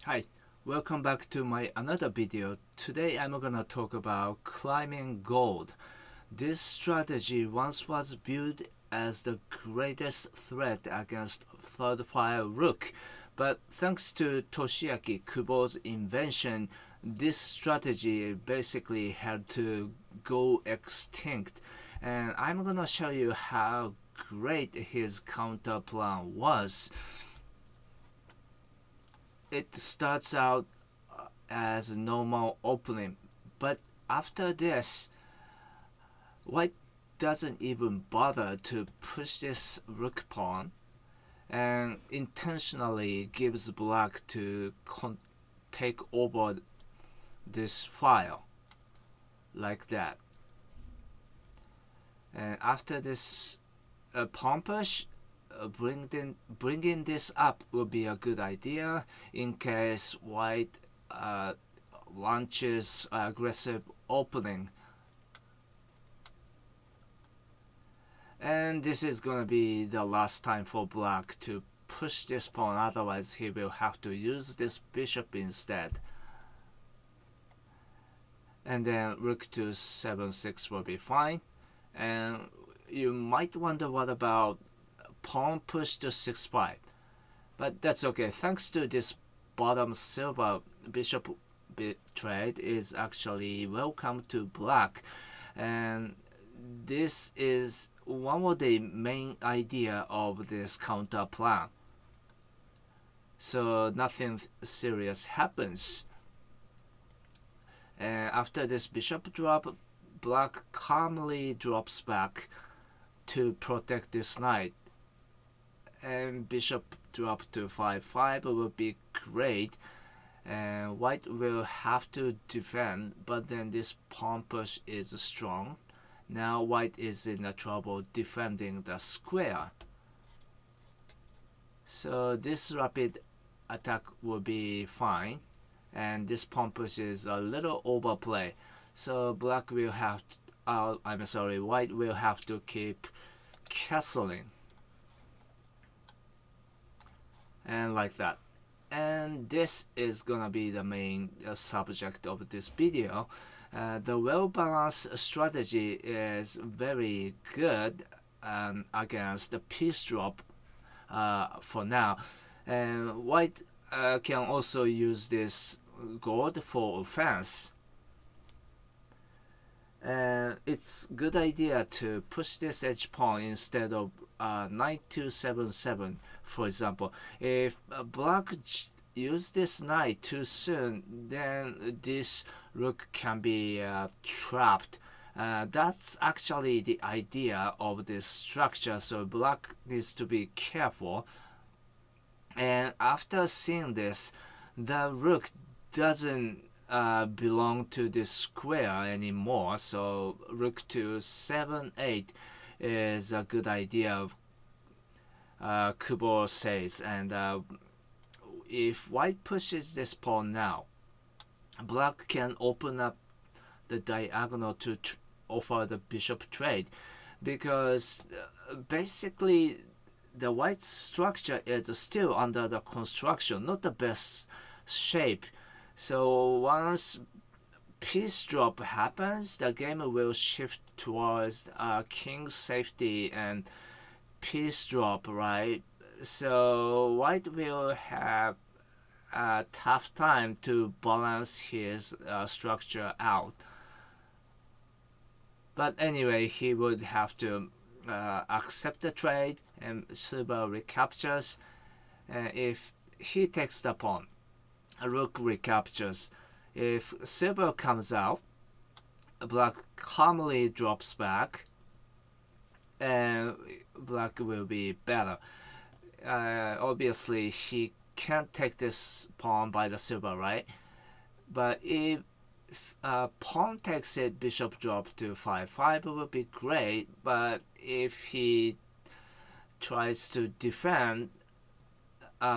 Hi, welcome back to my another video. Today I'm gonna talk about climbing gold. This strategy once was viewed as the greatest threat against third file Rook, but thanks to Toshiaki Kubo's invention, this strategy basically had to go extinct, and I'm gonna show you how great his counter plan was. It starts out as a normal opening, but after this, white doesn't even bother to push this rook pawn and intentionally gives black to take over this file like that. And after this pawn push, bringing this up would be a good idea in case white launches aggressive opening. And this is gonna be the last time for black to push this pawn, otherwise he will have to use this bishop instead. And then rook to 7-6 will be fine. And you might wonder what about pawn push to 6-5, but that's okay. Thanks to this bottom silver, bishop trade is actually welcome to black, and this is one of the main idea of this counter plan, so nothing serious happens. And after this bishop drop, black calmly drops back to protect this knight, and bishop drop to 5-5 will be great, and white will have to defend, but then this pawn push is strong. Now white is in a trouble defending the square, so this rapid attack will be fine, and this pawn push is a little overplay, so black will have to, white will have to keep castling. And like that. And this is gonna be the main subject of this video. The well-balanced strategy is very good against the piece drop for now, and white can also use this gold for offense. And it's good idea to push this edge pawn instead of knight to 7-7. For example, if black use this knight too soon, then this rook can be trapped. That's actually the idea of this structure, so black needs to be careful. And after seeing this, the rook doesn't belong to this square anymore, so rook to 7-8 is a good idea, Kubo says. And if white pushes this pawn now, black can open up the diagonal to offer the bishop trade, because basically the white structure is still under the construction, not the best shape. So once piece drop happens, the game will shift towards king safety and piece drop, right? So white will have a tough time to balance his structure out. But anyway, he would have to accept the trade, and silver recaptures. If he takes the pawn, rook recaptures. If silver comes out, black calmly drops back, and black will be better. Obviously, he can't take this pawn by the silver, right? But if pawn takes it, bishop drop to 5-5 will be great. But if he tries to defend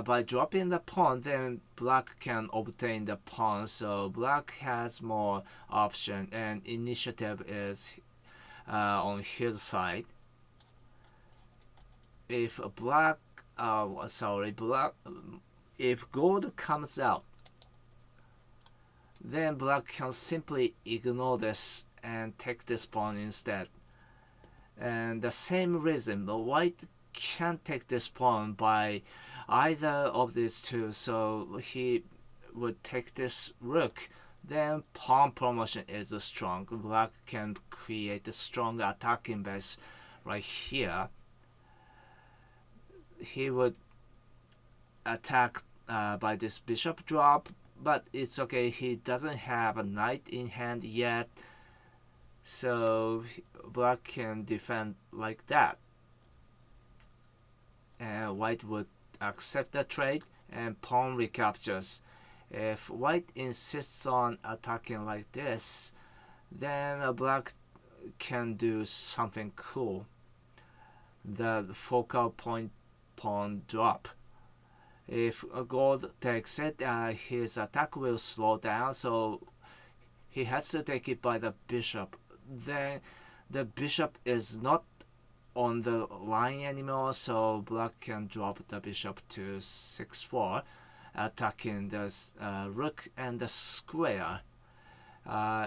by dropping the pawn, then black can obtain the pawn, so black has more option and initiative is on his side. If black if gold comes out, then black can simply ignore this and take this pawn instead. And the same reason, white can't take this pawn by either of these two, so he would take this rook. Then pawn promotion is strong. Black can create a strong attacking base right here. He would attack by this bishop drop, but it's okay, he doesn't have a knight in hand yet, so black can defend like that. And white would accept the trade and pawn recaptures. If white insists on attacking like this, then black can do something cool. The focal point pawn drop. If gold takes it, his attack will slow down, so he has to take it by the bishop. Then the bishop is not on the line anymore, so black can drop the bishop to 6-4, attacking the rook and the square.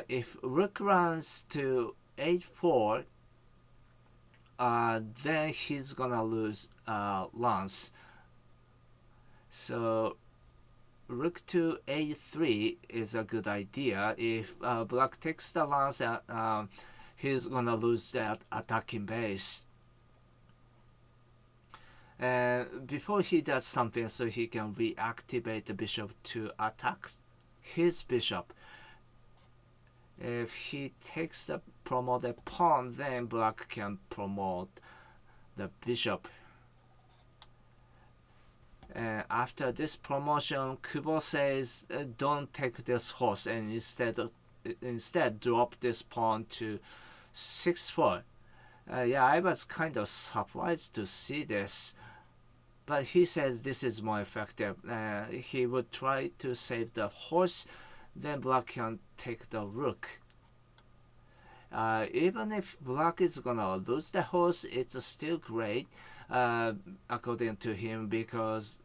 If rook runs to 8-4, then he's gonna lose lance. So rook to a3 is a good idea. If black takes the lance, he's gonna lose that attacking base. And before he does something, so he can reactivate the bishop to attack his bishop. If he takes the promoted pawn, then black can promote the bishop. And after this promotion, Kubo says, don't take this horse and instead drop this pawn to 6-4. Yeah, I was kind of surprised to see this, but he says this is more effective. He would try to save the horse, then black can take the rook. Even if black is gonna lose the horse, it's still great, according to him, because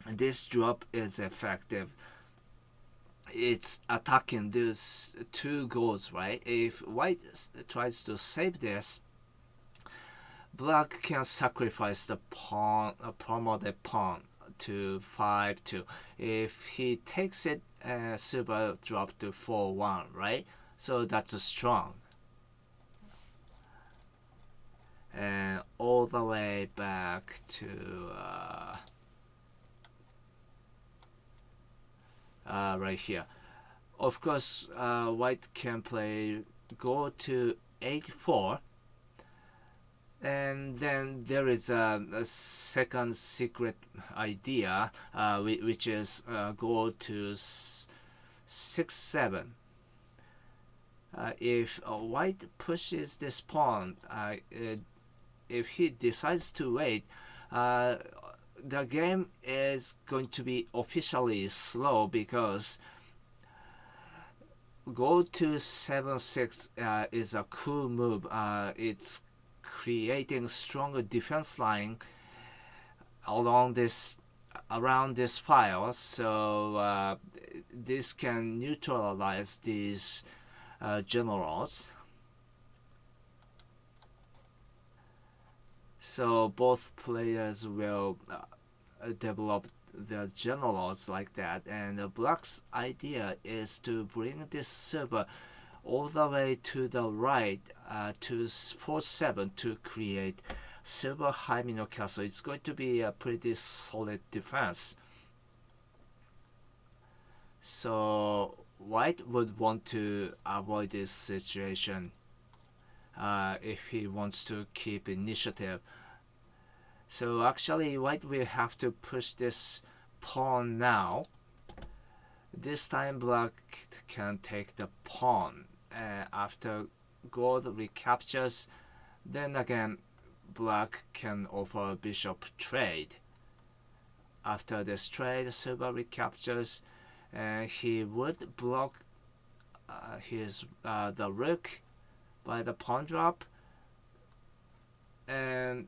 this drop is effective. It's attacking these two goals, right? If white tries to save this, black can sacrifice the pawn, promoted pawn, to 5-2. If he takes it, silver drop to 4-1, right? So that's strong. And all the way back to right here. Of course, white can play go to 8-4, and then there is a second secret idea, which is go to 6-7. If white pushes this pawn, if he decides to wait, the game is going to be officially slow, because go to 7-6 is a cool move. It's creating stronger defense line around this file, so this can neutralize these generals. So both players will develop their generals like that, and black's idea is to bring this silver all the way to the right, to 4-7, to create silver high mino castle. It's going to be a pretty solid defense. So white would want to avoid this situation if he wants to keep initiative. So actually white will have to push this pawn now. This time black can take the pawn. After gold recaptures, then again black can offer bishop trade. After this trade, silver recaptures, and he would block the rook by the pawn drop, and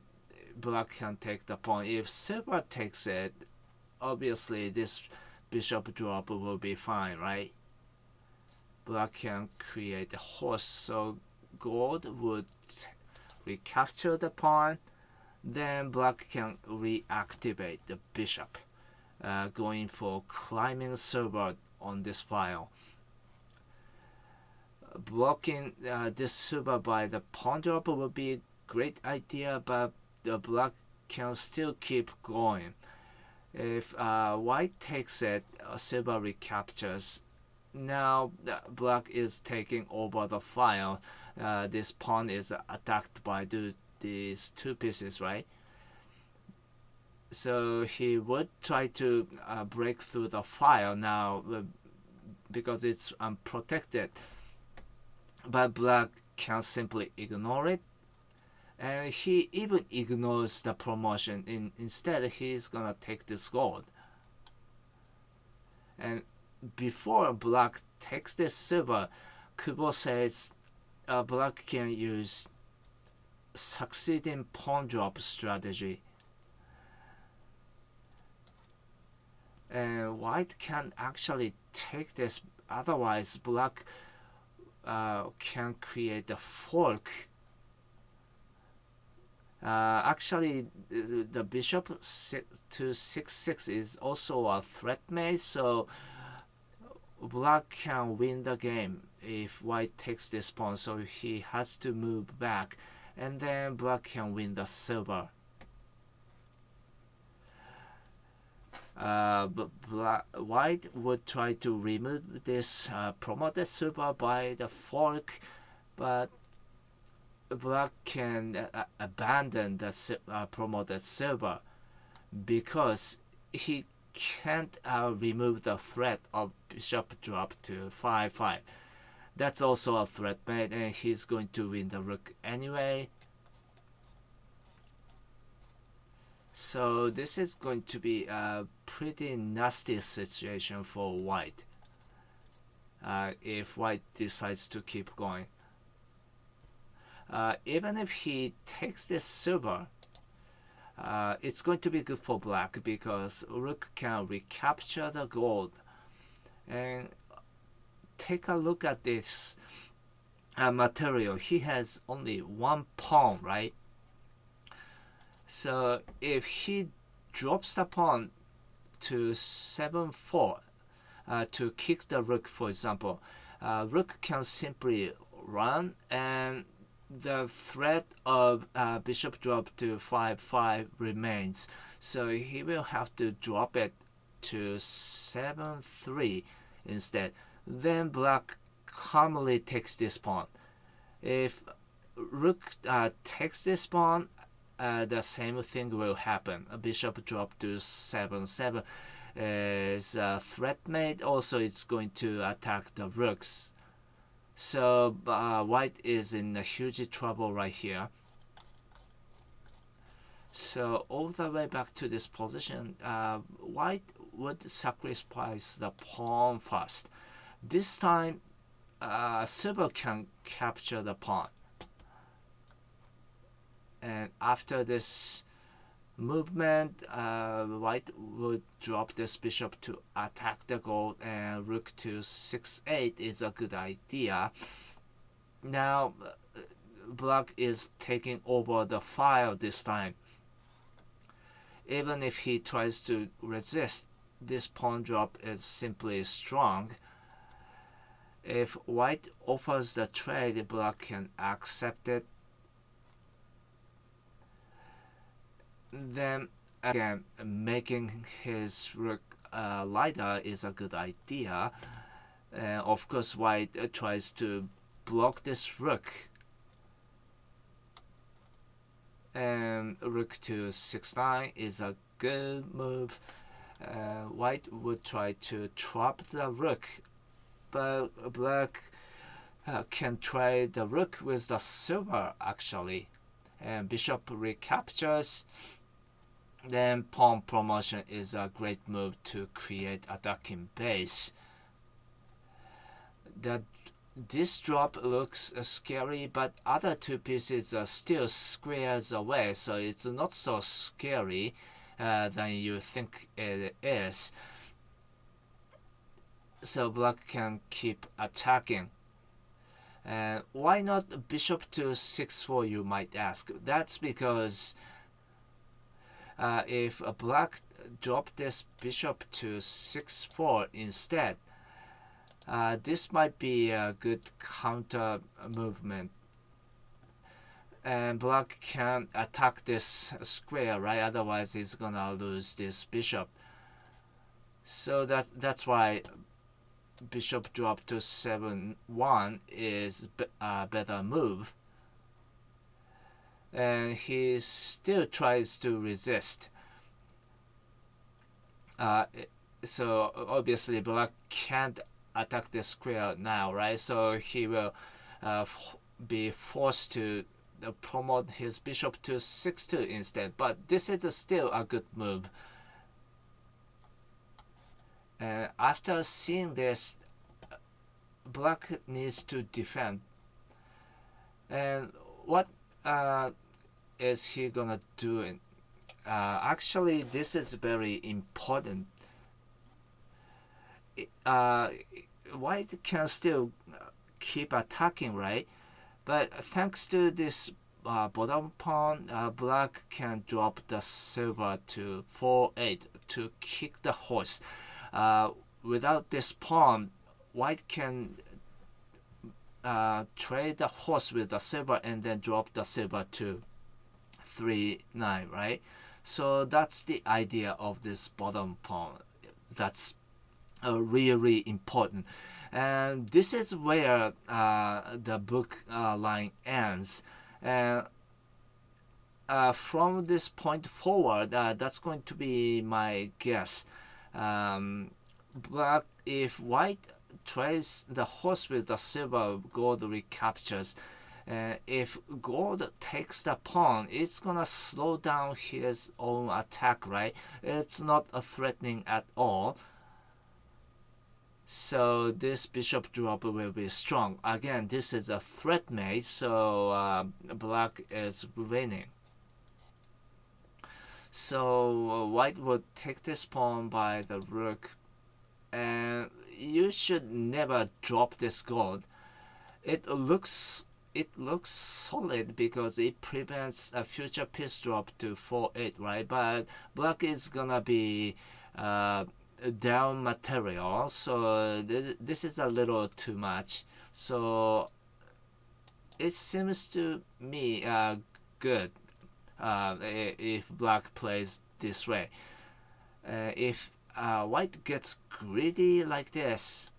black can take the pawn. If silver takes it, obviously this bishop drop will be fine, right? black can create a horse, so gold would recapture the pawn. Then black can reactivate the bishop, going for climbing server on this file. Blocking this server by the pawn drop would be a great idea, but the black can still keep going. If white takes it, silver recaptures. Now black is taking over the file. This pawn is attacked by these two pieces, right? So he would try to break through the file now because it's unprotected. But black can simply ignore it. And he even ignores the promotion. Instead, he's gonna take this gold. And before black takes this silver, Kubo says black can use succeeding pawn drop strategy. And white can actually take this, otherwise black can create a fork. Actually, the bishop to 6-6 is also a threat maze, so black can win the game if white takes this pawn, so he has to move back, and then black can win the silver. White would try to remove this promoted silver by the fork, but black can abandon the promoted silver because he can't remove the threat of bishop drop to 5-5. That's also a threat mate, and he's going to win the rook anyway. So this is going to be a pretty nasty situation for white if white decides to keep going. Even if he takes this silver, it's going to be good for black because rook can recapture the gold. And take a look at this material. He has only one pawn, right? So if he drops the pawn to 7-4 to kick the rook, for example, rook can simply run, and the threat of bishop drop to 5-5 remains. So he will have to drop it to 7-3 instead. Then black calmly takes this pawn. If rook takes this pawn, the same thing will happen. A bishop drop to 7-7 is a threat mate. Also, it's going to attack the rooks. So white is in a huge trouble right here. So all the way back to this position, white would sacrifice the pawn first. This time, silver can capture the pawn. And after this movement, white would drop this bishop to attack the gold, and rook to 6-8 is a good idea. Now, black is taking over the file this time. Even if he tries to resist, this pawn drop is simply strong. If white offers the trade, black can accept it. Then again, making his rook lighter is a good idea. Of course, white tries to block this rook. And rook to 6-9 is a good move. White would try to trap the rook, but black can try the rook with the silver actually. And bishop recaptures. Then pawn promotion is a great move to create attacking base. This drop looks scary, but other two pieces are still squares away, so it's not so scary than you think it is. so black can keep attacking. And why not bishop to 6-4, you might ask? That's because if a black drop this bishop to 6-4 instead, this might be a good counter movement. And black can attack this square, right? Otherwise, he's gonna lose this bishop. So that's why bishop drop to 7-1 is a better move. And he still tries to resist. So obviously black can't attack the square now, right? So he will be forced to promote his bishop to 6-2 instead. But this is still a good move. And after seeing this, black needs to defend. And what is he gonna do? Actually, this is very important. White can still keep attacking, right? But thanks to this bottom pawn, black can drop the silver to 4-8 to kick the horse. Without this pawn, white can trade the horse with the silver and then drop the silver to 3-9, right? So that's the idea of this bottom pawn. That's really important. And this is where the book line ends. And from this point forward, that's going to be my guess. But if white trades the horse with the silver, gold recaptures. If gold takes the pawn, it's gonna slow down his own attack, right? It's not threatening at all. So this bishop drop will be strong. Again, this is a threat mate, so black is winning. So white would take this pawn by the rook, and you should never drop this gold. It looks solid because it prevents a future piece drop to 4-8, right? But black is gonna be down material, so this is a little too much. So it seems to me good if black plays this way. If white gets greedy like this,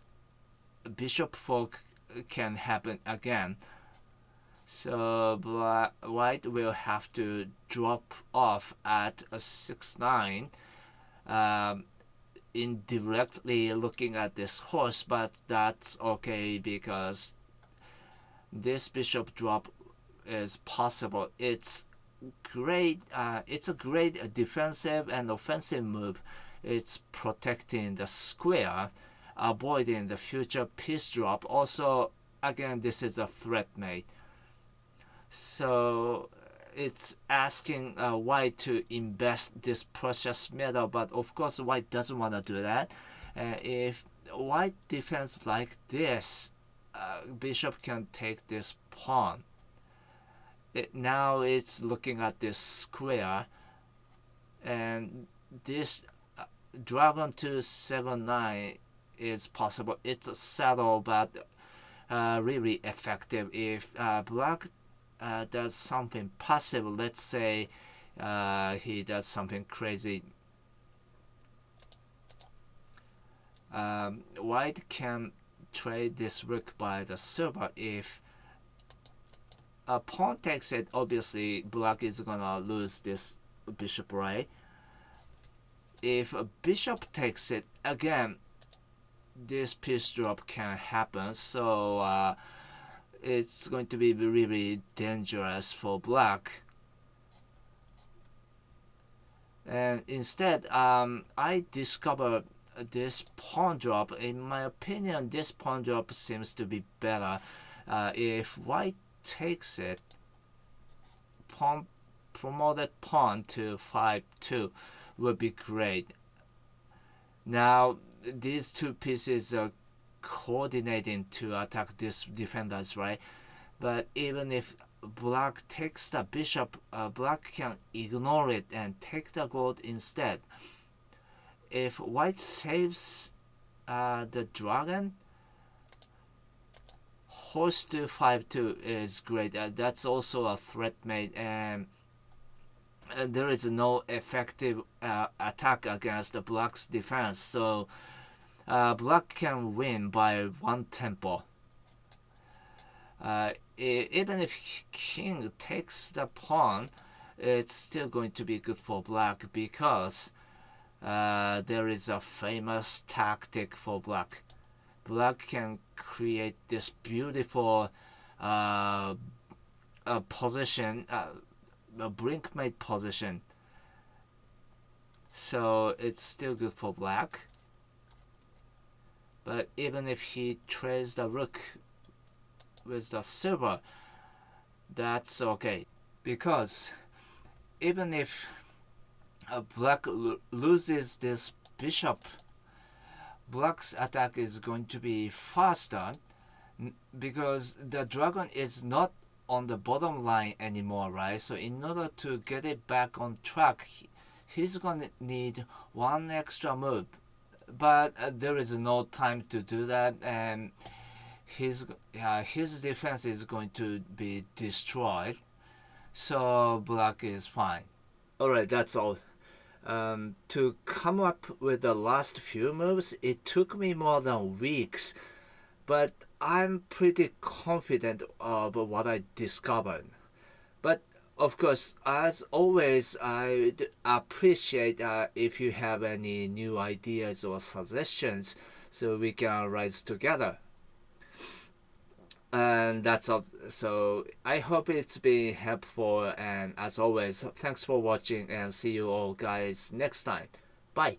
bishop fork can happen again. So white will have to drop off at a 6-9, indirectly looking at this horse, but that's okay because this bishop drop is possible. It's great. It's a great defensive and offensive move. It's protecting the square, avoiding the future piece drop. Also, again, this is a threat mate. So it's asking white to invest this precious metal, but of course white doesn't want to do that. If white defends like this, bishop can take this pawn. Now it's looking at this square, and this dragon to 7-9 is possible. It's a saddle, but really effective. If black does something passive, let's say he does something crazy, white can trade this rook by the silver. If a pawn takes it, obviously black is gonna lose this bishop, right? If a bishop takes it, again, this piece drop can happen. So it's going to be really dangerous for black. And instead, I discovered this pawn drop. In my opinion, this pawn drop seems to be better. If white takes it, promoted pawn to 5-2 would be great. Now these two pieces are coordinating to attack these defenders, right? But even if black takes the bishop, black can ignore it and take the gold instead. If white saves the dragon, horse to 5-2 is great. That's also a threat mate, and there is no effective attack against the black's defense, so black can win by one tempo. Even if king takes the pawn, it's still going to be good for black, because there is a famous tactic for black. Black can create this beautiful position, a brinkmate position. So it's still good for black. But even if he trades the rook with the silver, that's okay. Because even if black loses this bishop, black's attack is going to be faster, because the dragon is not on the bottom line anymore, right? So in order to get it back on track, he's gonna need one extra move, but there is no time to do that, and his defense is going to be destroyed, so black is fine. Alright, that's all. To come up with the last few moves, it took me more than weeks, but I'm pretty confident of what I discovered. But of course, as always, I'd appreciate if you have any new ideas or suggestions, so we can rise together. And that's all. So I hope it's been helpful, and as always, thanks for watching, and see you all guys next time. Bye.